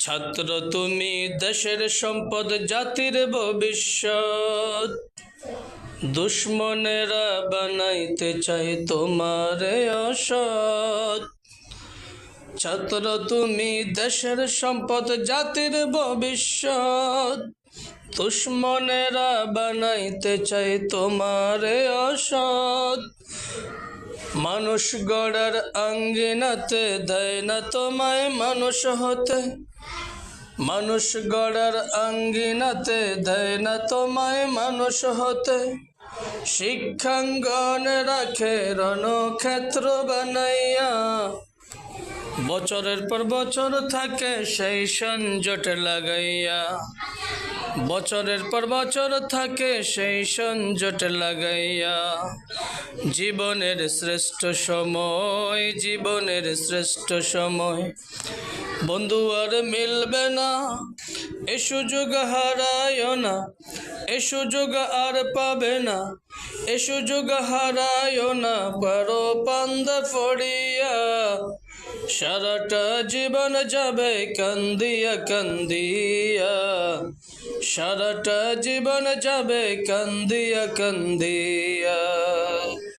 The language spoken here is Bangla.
ছাত্র তুমি দেশের সম্পদ, জাতির ভবিষ্যৎ। দুশ্মনেরা বানাইতে চায় তোমারে অসৎ। ছাত্র তুমি দেশের সম্পদ, জাতির ভবিষ্যৎ। দুশ্মনেরা বানাইতে চায় তোমারে অসৎ। মানুষ গড়ার আঙ্গিনাতে দেয় না তোমায় মানুষ হতে। মানুষ গড়ার আঙ্গিনাতে দেয় না তোমায় মানুষ হতে। শিক্ষাঙ্গনে রাখে রণক্ষেত্র বানাইয়া। বছরের পর বছর থাকে সেই সংজট লাগাইয়া। বছরের পর বছর থাকে সেই সংজট লাগাইয়া। জীবনের শ্রেষ্ঠ সময়, জীবনের শ্রেষ্ঠ সময় বন্ধু আর মিলবে না। এ সুযোগ হারায়ও না, এ সুযোগ আর পাবে না। এ সুযোগ হারায়ও না, পারো পান্দা ফড়িয়া। সারাটা জীবন যাবে কান্দিয়া কান্দিয়া। সারাটা জীবন যাবে কান্দিয়া কান্দিয়া।